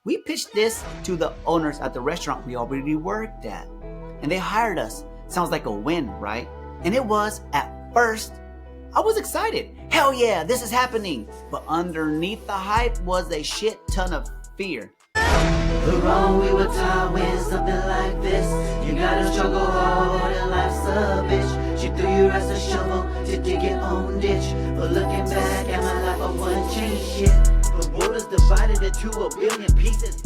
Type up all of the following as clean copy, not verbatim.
We pitched this to the owners at the restaurant we already worked at, and they hired us. Sounds like a win, right? And it was at first. I was excited. Hell yeah, this is happening. But underneath the hype was a shit ton of fear. The wrong we were taught when something like this. You gotta struggle hard and life's a bitch. She threw you as a shovel to dig your own ditch. But looking back at my life, I wouldn't change shit. The world is divided into a billion pieces.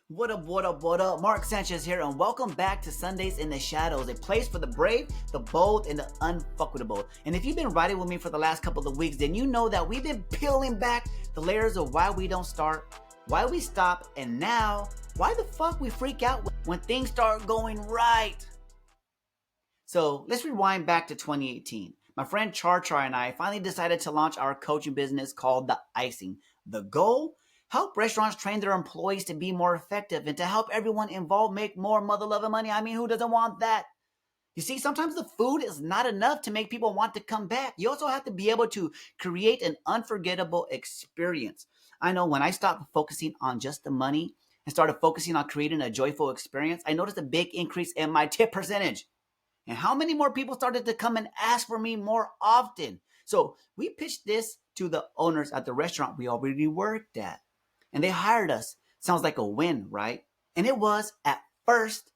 What up, what up, what up? Mark Sanchez here, and welcome back to Sundays in the Shadows, a place for the brave, the bold, and the unfuckable. And if you've been riding with me for the last couple of weeks, then you know that we've been peeling back the layers of why we don't start, why we stop, and now, why the fuck we freak out when things start going right. So let's rewind back to 2018. My friend Char and I finally decided to launch our coaching business called The Icing. The goal? Help restaurants train their employees to be more effective and to help everyone involved make more mother-loving money. I mean, who doesn't want that? You see, sometimes the food is not enough to make people want to come back. You also have to be able to create an unforgettable experience. I know when I stopped focusing on just the money and started focusing on creating a joyful experience, I noticed a big increase in my tip percentage. And how many more people started to come and ask for me more often? So we pitched this to the owners at the restaurant we already worked at, and they hired us. Sounds like a win, right? And it was at first.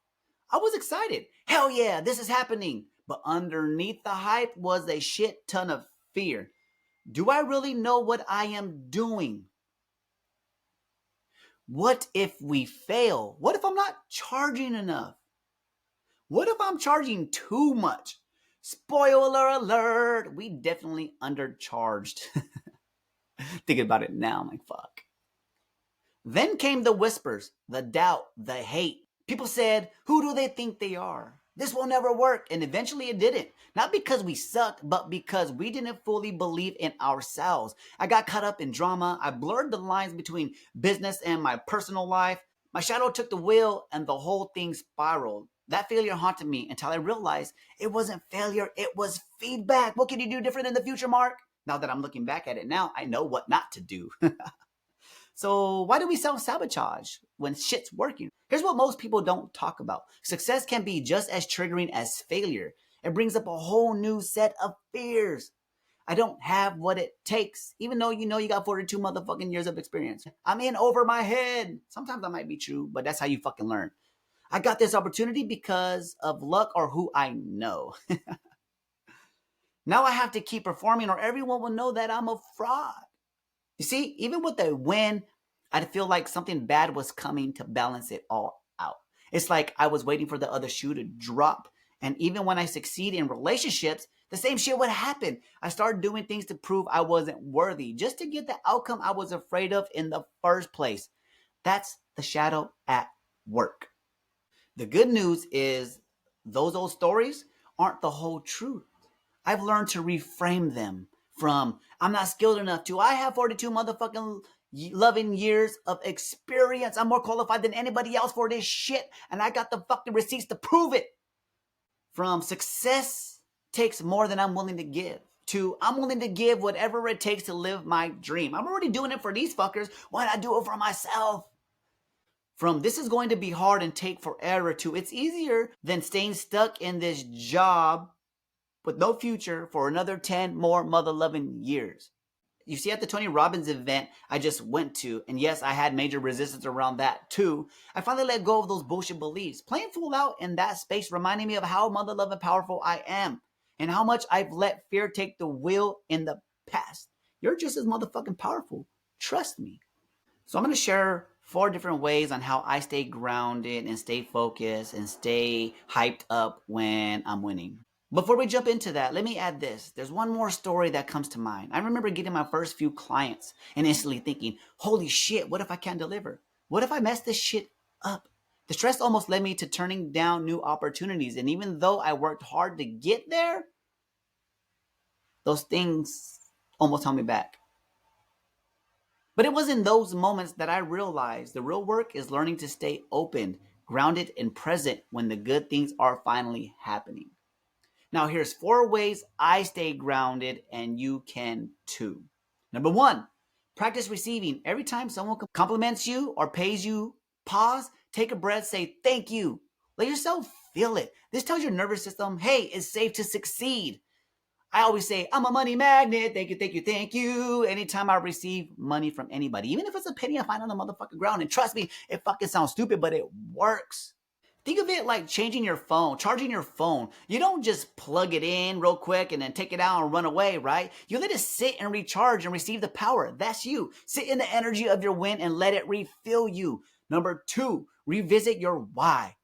I was excited. Hell yeah, this is happening. But underneath the hype was a shit ton of fear. Do I really know what I am doing? What if we fail? What if I'm not charging enough? What if I'm charging too much? Spoiler alert, we definitely undercharged. Thinking about it now, I'm like, fuck. Then came the whispers, the doubt, the hate. People said, who do they think they are? This will never work. And eventually it didn't. Not because we sucked, but because we didn't fully believe in ourselves. I got caught up in drama. I blurred the lines between business and my personal life. My shadow took the wheel and the whole thing spiraled. That failure haunted me until I realized it wasn't failure, it was feedback. What can you do different in the future, Mark? Now that I'm looking back at it now, I know what not to do. So why do we self-sabotage when shit's working? Here's what most people don't talk about. Success can be just as triggering as failure. It brings up a whole new set of fears. I don't have what it takes, even though you know you got 42 motherfucking years of experience. I'm in over my head. Sometimes that might be true, but that's how you fucking learn. I got this opportunity because of luck or who I know. Now I have to keep performing or everyone will know that I'm a fraud. You see, even with a win, I feel like something bad was coming to balance it all out. It's like I was waiting for the other shoe to drop. And even when I succeed in relationships, the same shit would happen. I started doing things to prove I wasn't worthy, just to get the outcome I was afraid of in the first place. That's the shadow at work. The good news is those old stories aren't the whole truth. I've learned to reframe them from I'm not skilled enough to I have 42 motherfucking loving years of experience. I'm more qualified than anybody else for this shit, and I got the fucking receipts to prove it. From success takes more than I'm willing to give to I'm willing to give whatever it takes to live my dream. I'm already doing it for these fuckers. Why not do it for myself? From this is going to be hard and take forever to it's easier than staying stuck in this job with no future for another 10 more mother-loving years. You see, at the Tony Robbins event I just went to, and yes, I had major resistance around that too, I finally let go of those bullshit beliefs. Playing full out in that space reminded me of how mother-loving powerful I am and how much I've let fear take the wheel in the past. You're just as motherfucking powerful. Trust me. So I'm going to share 4 different ways on how I stay grounded and stay focused and stay hyped up when I'm winning. Before we jump into that, let me add this. There's one more story that comes to mind. I remember getting my first few clients and instantly thinking, holy shit, what if I can't deliver? What if I mess this shit up? The stress almost led me to turning down new opportunities. And even though I worked hard to get there, those things almost held me back. But it was in those moments that I realized the real work is learning to stay open, grounded, and present when the good things are finally happening. Now, here's 4 ways I stay grounded and you can too. Number 1, Practice receiving. Every time someone compliments you or pays you, pause, take a breath, say thank you. Let yourself feel it. This tells your nervous system, hey, it's safe to succeed. I always say, I'm a money magnet. Thank you, thank you, thank you. Anytime I receive money from anybody, even if it's a penny I find on the motherfucking ground. And trust me, it fucking sounds stupid, but it works. Think of it like changing your phone, charging your phone. You don't just plug it in real quick and then take it out and run away, right? You let it sit and recharge and receive the power. That's you. Sit in the energy of your win and let it refill you. Number 2, revisit your why.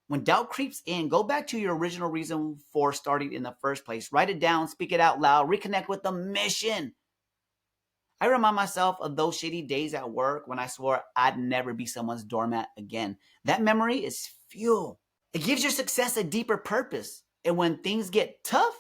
When doubt creeps in, go back to your original reason for starting in the first place. Write it down, speak it out loud, reconnect with the mission. I remind myself of those shitty days at work when I swore I'd never be someone's doormat again. That memory is fuel. It gives your success a deeper purpose. And when things get tough,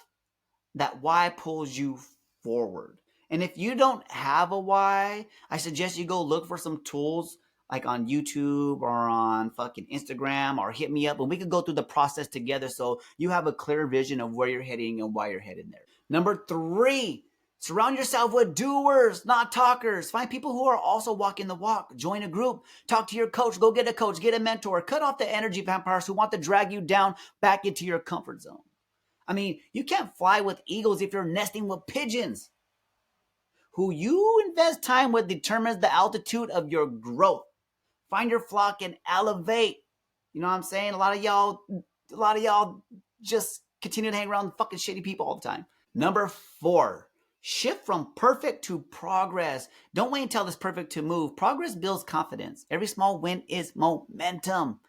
that why pulls you forward. And if you don't have a why, I suggest you go look for some tools like on YouTube or on fucking Instagram, or hit me up and we could go through the process together so you have a clear vision of where you're heading and why you're heading there. Number 3, surround yourself with doers, not talkers. Find people who are also walking the walk. Join a group. Talk to your coach. Go get a coach. Get a mentor. Cut off the energy vampires who want to drag you down back into your comfort zone. I mean, you can't fly with eagles if you're nesting with pigeons. Who you invest time with determines the altitude of your growth. Find your flock and elevate. You know what I'm saying? A lot of y'all just continue to hang around fucking shitty people all the time. Number 4, shift from perfect to progress. Don't wait until it's perfect to move. Progress builds confidence. Every small win is momentum.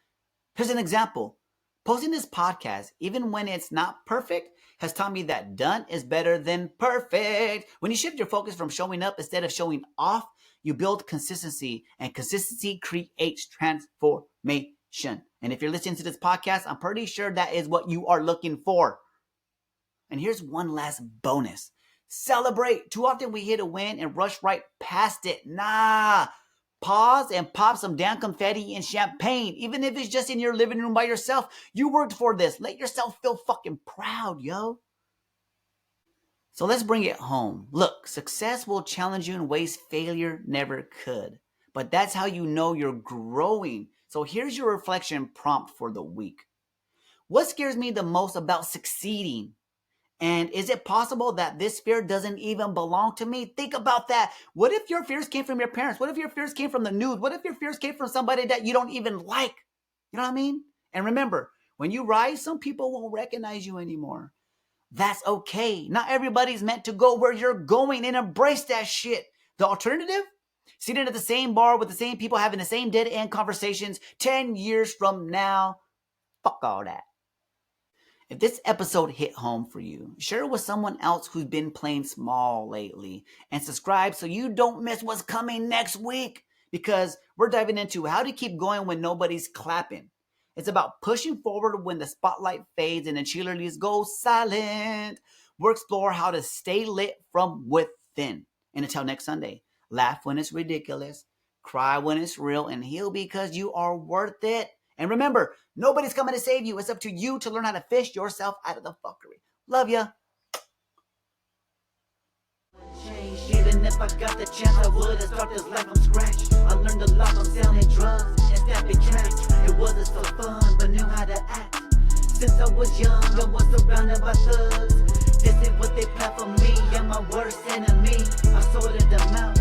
Here's an example. Posting this podcast, even when it's not perfect, has taught me that done is better than perfect. When you shift your focus from showing up instead of showing off, you build consistency, and consistency creates transformation. And if you're listening to this podcast, I'm pretty sure that is what you are looking for. And here's one last bonus. Celebrate. Too often we hit a win and rush right past it. Nah. Pause and pop some damn confetti and champagne. Even if it's just in your living room by yourself. You worked for this. Let yourself feel fucking proud, yo. So let's bring it home. Look, success will challenge you in ways failure never could. But that's how you know you're growing. So here's your reflection prompt for the week. What scares me the most about succeeding? And is it possible that this fear doesn't even belong to me? Think about that. What if your fears came from your parents? What if your fears came from the news? What if your fears came from somebody that you don't even like? You know what I mean? And remember, when you rise, some people won't recognize you anymore. That's okay. Not everybody's meant to go where you're going, and embrace that shit. The alternative? Sitting at the same bar with the same people having the same dead-end conversations 10 years from now. Fuck all that. If this episode hit home for you, share it with someone else who's been playing small lately, and subscribe so you don't miss what's coming next week, because we're diving into how to keep going when nobody's clapping. It's about pushing forward when the spotlight fades and the cheerleaders go silent. We'll explore how to stay lit from within. And until next Sunday, laugh when it's ridiculous, cry when it's real, and heal because you are worth it. And remember, nobody's coming to save you. It's up to you to learn how to fish yourself out of the fuckery. Love ya. Even if I got the chance, I would've started this life from scratch. I learned a lot from selling drugs and snapping traps. It wasn't so fun, but knew how to act. Since I was young, I was surrounded by thugs. This is what they plan for me, I'm my worst enemy. I sorted them out,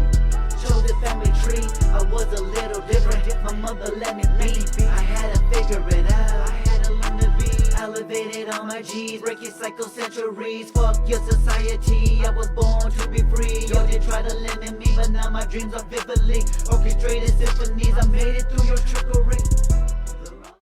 chose the family tree. I was a little different, my mother let me be. I had to figure it out, I had to learn to be elevated on my G's, breaking cycle centuries. Fuck your society, I was born to be free. Yo, they try to limit me, but now my dreams are vividly orchestrated symphonies. I made it through